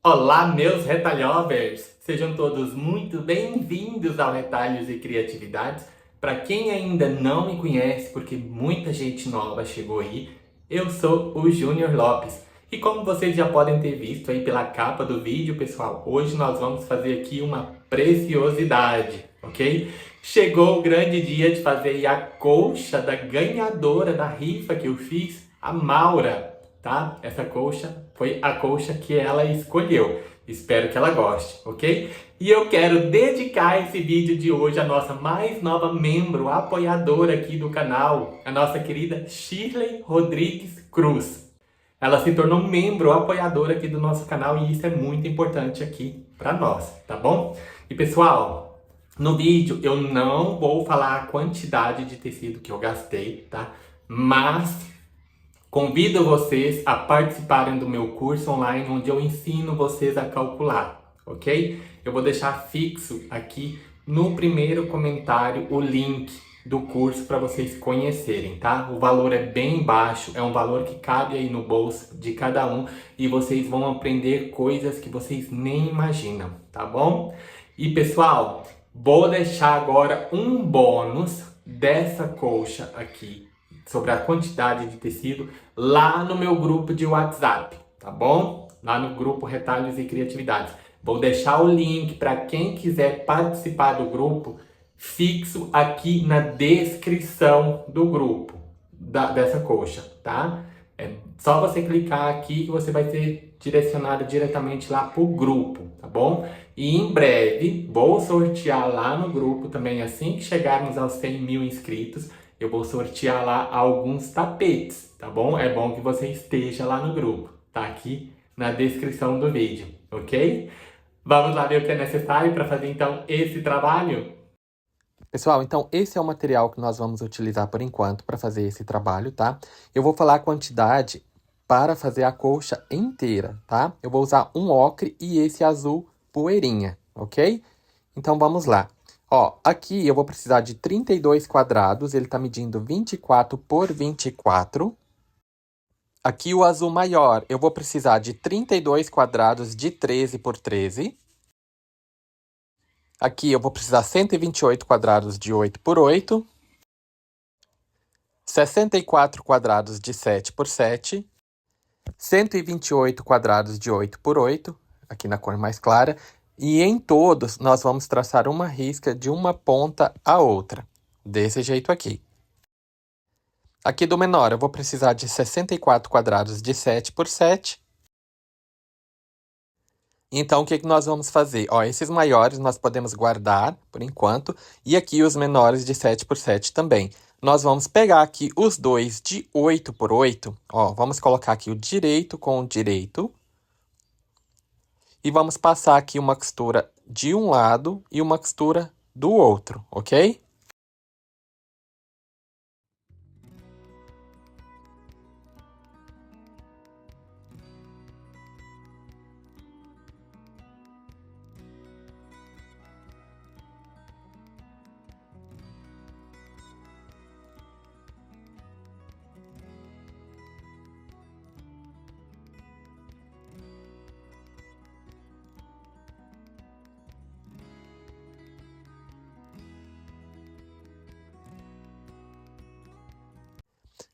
Olá, meus retalhovers! Sejam todos muito bem-vindos ao Retalhos e Criatividades. Para quem ainda não me conhece, porque muita gente nova chegou aí, eu sou o Júnior Lopes. E como vocês já podem ter visto aí pela capa do vídeo, pessoal, hoje nós vamos fazer aqui uma preciosidade, ok? Chegou o grande dia de fazer aí a colcha da ganhadora da rifa que eu fiz, a Maura. Tá? Essa colcha foi a colcha que ela escolheu. Espero que ela goste, ok? E eu quero dedicar esse vídeo de hoje à nossa mais nova membro, apoiadora aqui do canal, a nossa querida Shirley Rodrigues Cruz. Ela se tornou membro, apoiadora aqui do nosso canal e isso é muito importante aqui para nós, tá bom? E pessoal, no vídeo eu não vou falar a quantidade de tecido que eu gastei, tá? Mas convido vocês a participarem do meu curso online, onde eu ensino vocês a calcular, ok? Eu vou deixar fixo aqui no primeiro comentário o link do curso para vocês conhecerem, tá? O valor é bem baixo, é um valor que cabe aí no bolso de cada um e vocês vão aprender coisas que vocês nem imaginam, tá bom? E pessoal, vou deixar agora um bônus dessa colcha aqui sobre a quantidade de tecido lá no meu grupo de WhatsApp, tá bom? Lá no grupo Retalhos e Criatividades. Vou deixar o link para quem quiser participar do grupo fixo aqui na descrição do grupo dessa colcha, tá? É só você clicar aqui que você vai ser direcionado diretamente lá pro grupo, tá bom? E em breve vou sortear lá no grupo também, assim que chegarmos aos 100 mil inscritos, eu vou sortear lá alguns tapetes, tá bom? É bom que você esteja lá no grupo, tá aqui na descrição do vídeo, ok? Vamos lá ver o que é necessário para fazer então esse trabalho? Pessoal, então esse é o material que nós vamos utilizar por enquanto para fazer esse trabalho, tá? Eu vou falar a quantidade para fazer a colcha inteira, tá? Eu vou usar um ocre e esse azul poeirinha, ok? Então vamos lá. Ó, aqui eu vou precisar de 32 quadrados, ele tá medindo 24 por 24. Aqui o azul maior, eu vou precisar de 32 quadrados de 13 por 13. Aqui eu vou precisar 128 quadrados de 8 por 8. 64 quadrados de 7 por 7. 128 quadrados de 8 por 8, aqui na cor mais clara. E em todos, nós vamos traçar uma risca de uma ponta à outra, desse jeito aqui. Aqui do menor, eu vou precisar de 64 quadrados de 7 por 7. Então, o que nós vamos fazer? Ó, esses maiores nós podemos guardar, por enquanto, e aqui os menores de 7 por 7 também. Nós vamos pegar aqui os dois de 8 por 8, ó, vamos colocar aqui o direito com o direito. E vamos passar aqui uma costura de um lado e uma costura do outro, ok?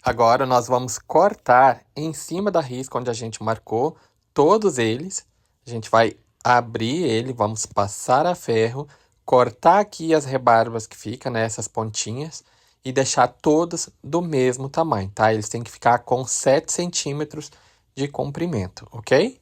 Agora, nós vamos cortar em cima da risca onde a gente marcou todos eles. A gente vai abrir ele, vamos passar a ferro, cortar aqui as rebarbas que ficam, né, essas pontinhas, e deixar todos do mesmo tamanho, tá? Eles têm que ficar com 7 centímetros de comprimento, ok?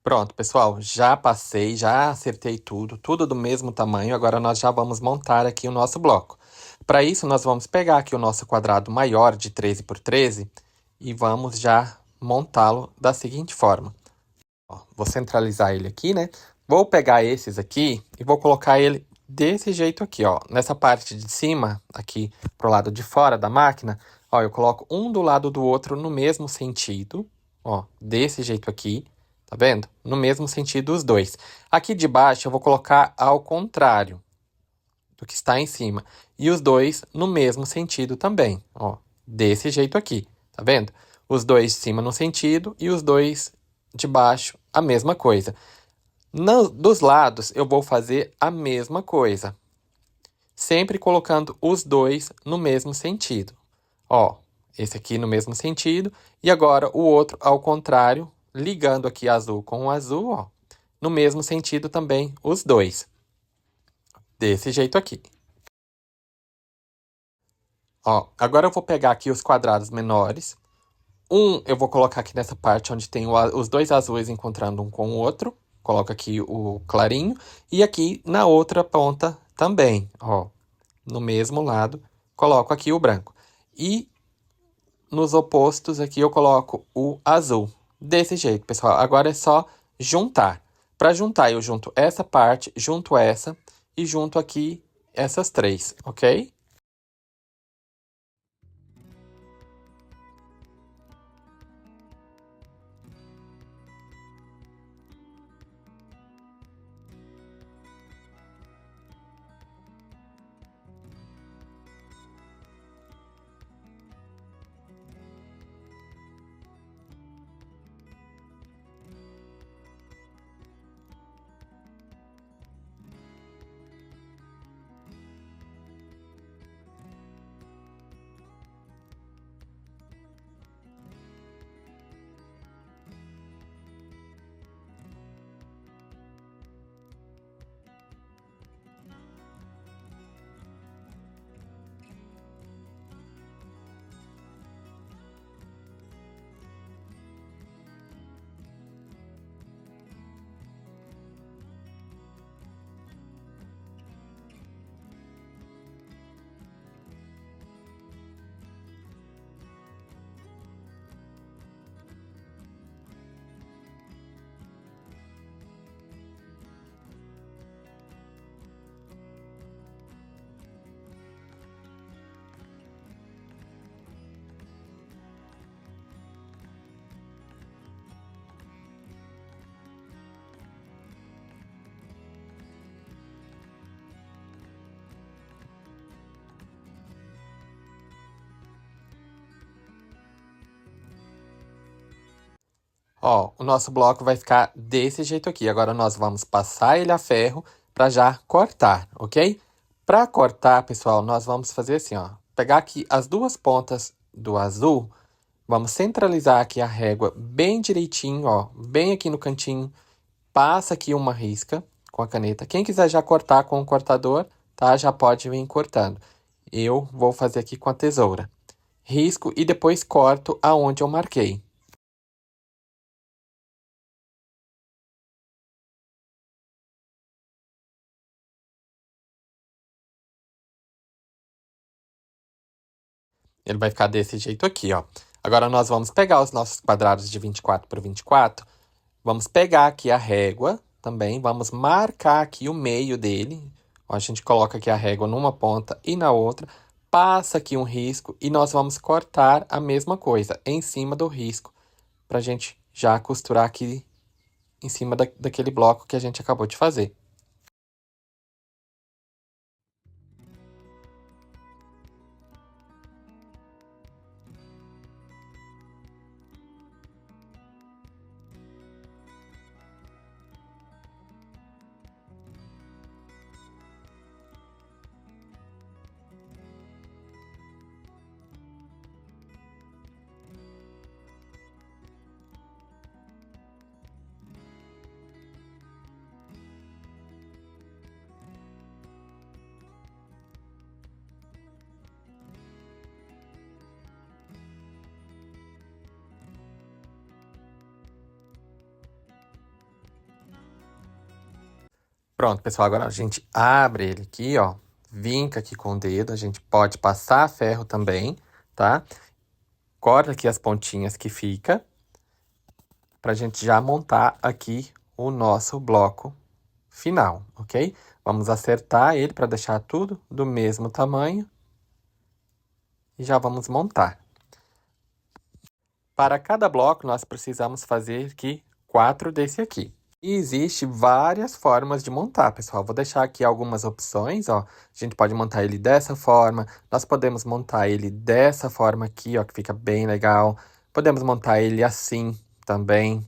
Pronto, pessoal, já passei, já acertei tudo, tudo do mesmo tamanho. Agora nós já vamos montar aqui o nosso bloco. Para isso, nós vamos pegar aqui o nosso quadrado maior de 13 por 13 e vamos já montá-lo da seguinte forma. Ó, vou centralizar ele aqui, né? Vou pegar esses aqui e vou colocar ele desse jeito aqui, ó. Nessa parte de cima, aqui pro lado de fora da máquina, ó, eu coloco um do lado do outro no mesmo sentido, ó, desse jeito aqui. Tá vendo? No mesmo sentido os dois. Aqui de baixo eu vou colocar ao contrário do que está em cima. E os dois no mesmo sentido também, ó. desse jeito aqui, tá vendo? Os dois de cima no sentido e os dois de baixo a mesma coisa. Dos lados, eu vou fazer a mesma coisa, sempre colocando os dois no mesmo sentido. Ó, esse aqui no mesmo sentido e agora o outro ao contrário, ligando aqui azul com o azul, ó, no mesmo sentido também os dois. Desse jeito aqui. Ó, agora eu vou pegar aqui os quadrados menores. Eu vou colocar aqui nessa parte onde tem os dois azuis encontrando um com o outro. Coloco aqui o clarinho. E aqui na outra ponta também, ó. No mesmo lado, coloco aqui o branco. E nos opostos aqui eu coloco o azul. Desse jeito, pessoal. Agora é só juntar. Para juntar, eu junto essa parte, junto essa e junto aqui essas três, ok? Ó, o nosso bloco vai ficar desse jeito aqui. Agora nós vamos passar ele a ferro para já cortar, ok? Para cortar, pessoal, nós vamos fazer assim, ó. Pegar aqui as duas pontas do azul, vamos centralizar aqui a régua bem direitinho, ó, bem aqui no cantinho. Passa aqui uma risca com a caneta. Quem quiser já cortar com o cortador, tá? Já pode vir cortando. Eu vou fazer aqui com a tesoura. Risco e depois corto aonde eu marquei. Ele vai ficar desse jeito aqui, ó. Agora nós vamos pegar os nossos quadrados de 24 por 24. Vamos pegar aqui a régua também. Vamos marcar aqui o meio dele. Ó, a gente coloca aqui a régua numa ponta e na outra. Passa aqui um risco e nós vamos cortar a mesma coisa em cima do risco. Pra gente já costurar aqui em cima daquele bloco que a gente acabou de fazer. Pronto, pessoal, agora a gente abre ele aqui, ó, vinca aqui com o dedo, a gente pode passar ferro também, tá? Corta aqui as pontinhas que fica, pra gente já montar aqui o nosso bloco final, ok? Vamos acertar ele para deixar tudo do mesmo tamanho e já vamos montar. Para cada bloco, nós precisamos fazer aqui 4 desse aqui. E existe várias formas de montar, pessoal. Vou deixar aqui algumas opções, ó. A gente pode montar ele dessa forma, nós podemos montar ele dessa forma aqui, ó, que fica bem legal. Podemos montar ele assim também.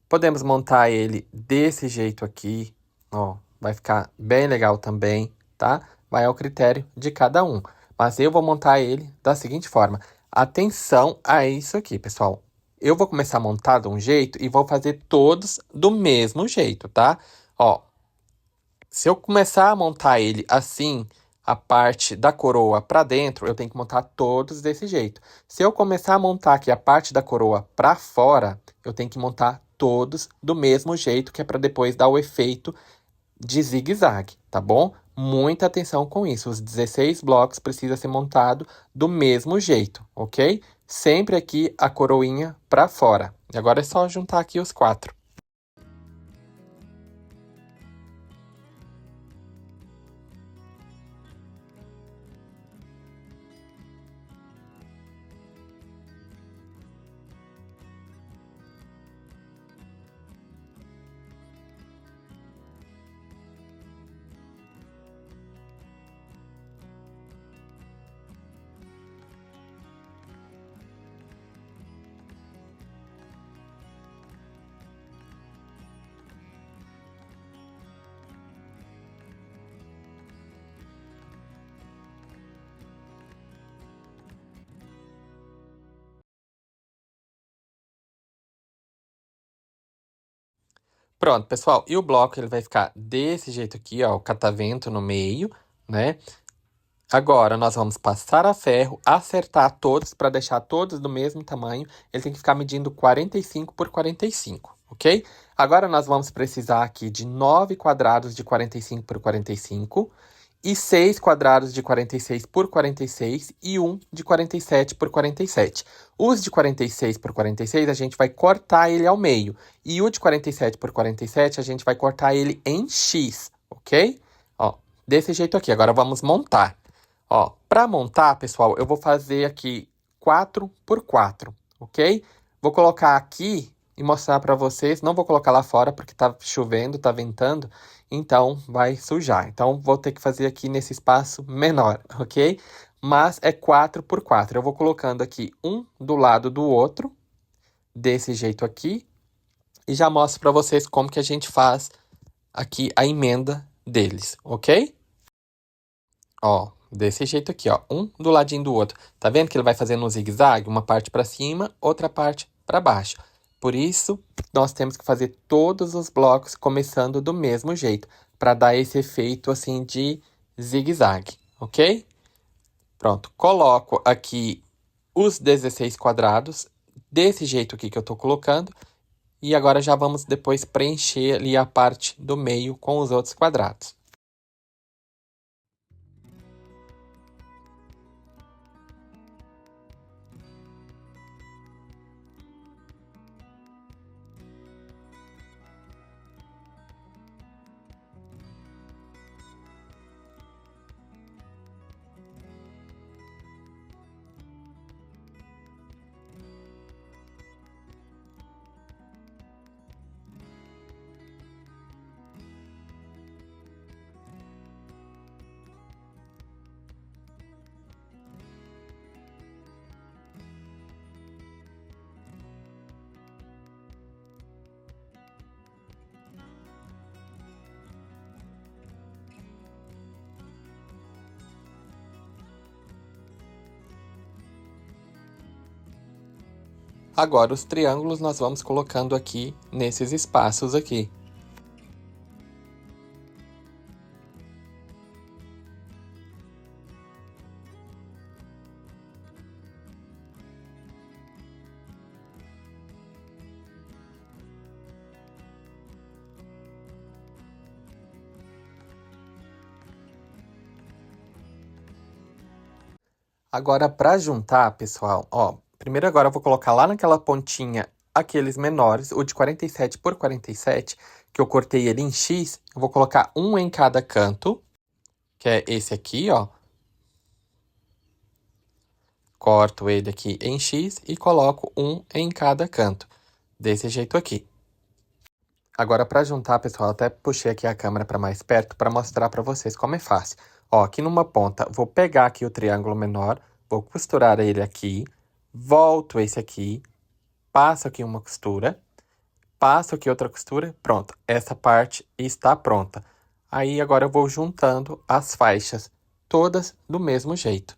Podemos montar ele desse jeito aqui, ó. Vai ficar bem legal também, tá? Vai ao critério de cada um. Mas eu vou montar ele da seguinte forma. Atenção a isso aqui, pessoal. Eu vou começar a montar de um jeito e vou fazer todos do mesmo jeito, tá? Ó, se eu começar a montar ele assim, a parte da coroa para dentro, eu tenho que montar todos desse jeito. Se eu começar a montar aqui a parte da coroa para fora, eu tenho que montar todos do mesmo jeito, que é para depois dar o efeito de zigue-zague, tá bom? Muita atenção com isso. Os 16 blocos precisam ser montados do mesmo jeito, ok? Sempre aqui a coroinha para fora. E agora é só juntar aqui os 4. Pronto, pessoal. E o bloco ele vai ficar desse jeito aqui, ó, o catavento no meio, né? Agora, nós vamos passar a ferro, acertar todos para deixar todos do mesmo tamanho. Ele tem que ficar medindo 45 por 45, ok? Agora, nós vamos precisar aqui de 9 quadrados de 45 por 45 e 6 quadrados de 46 por 46 e um de 47 por 47. Os de 46 por 46 a gente vai cortar ele ao meio. E o de 47 por 47 a gente vai cortar ele em X, ok? Ó, desse jeito aqui. Agora vamos montar. Ó, para montar, pessoal, eu vou fazer aqui 4 por 4, ok? Vou colocar aqui e mostrar para vocês. Não vou colocar lá fora porque tá chovendo, tá ventando, então vai sujar. Então vou ter que fazer aqui nesse espaço menor, ok? Mas é 4 por 4. Eu vou colocando aqui um do lado do outro, desse jeito aqui, e já mostro para vocês como que a gente faz aqui a emenda deles, ok? Ó, desse jeito aqui, ó, um do ladinho do outro. Tá vendo que ele vai fazendo um zigue-zague? Uma parte para cima, outra parte para baixo. Por isso, nós temos que fazer todos os blocos começando do mesmo jeito, para dar esse efeito assim de zigue-zague, ok? Pronto, coloco aqui os 16 quadrados, desse jeito aqui que eu tô colocando, e agora já vamos depois preencher ali a parte do meio com os outros quadrados. Agora, os triângulos nós vamos colocando aqui nesses espaços aqui. Agora, para juntar, pessoal, ó, primeiro agora eu vou colocar lá naquela pontinha aqueles menores, o de 47 por 47, que eu cortei ele em X, eu vou colocar um em cada canto, que é esse aqui, ó. Corto ele aqui em X e coloco um em cada canto, desse jeito aqui. Agora, para juntar, pessoal, até puxei aqui a câmera para mais perto para mostrar para vocês como é fácil. Ó, aqui numa ponta, vou pegar aqui o triângulo menor, vou costurar ele aqui, volto esse aqui, passo aqui uma costura, passo aqui outra costura, pronto. Essa parte está pronta. Aí, agora eu vou juntando as faixas, todas do mesmo jeito.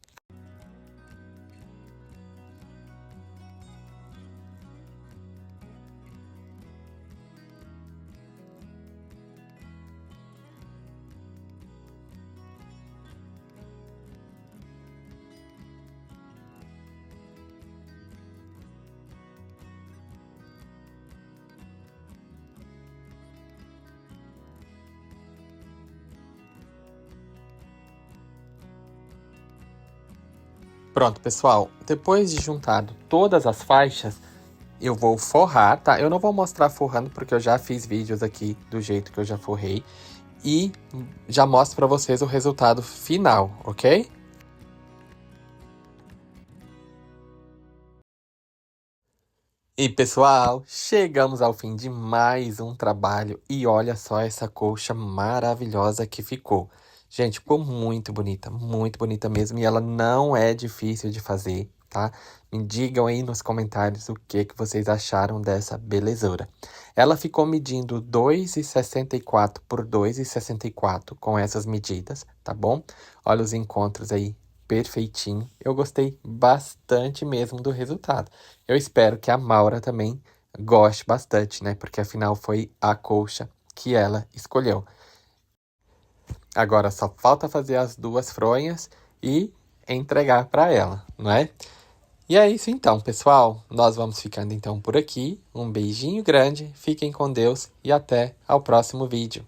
Pronto, pessoal. Depois de juntado todas as faixas, eu vou forrar, tá? Eu não vou mostrar forrando porque eu já fiz vídeos aqui do jeito que eu já forrei. E já mostro pra vocês o resultado final, ok? E pessoal, chegamos ao fim de mais um trabalho e olha só essa colcha maravilhosa que ficou. Gente, ficou muito bonita mesmo e ela não é difícil de fazer, tá? Me digam aí nos comentários o que vocês acharam dessa belezura. Ela ficou medindo 2,64 por 2,64 com essas medidas, tá bom? Olha os encontros aí perfeitinho. Eu gostei bastante mesmo do resultado. Eu espero que a Maura também goste bastante, né? Porque afinal foi a colcha que ela escolheu. Agora só falta fazer as duas fronhas e entregar para ela, não é? E é isso então, pessoal. Nós vamos ficando então por aqui. Um beijinho grande, fiquem com Deus e até ao próximo vídeo.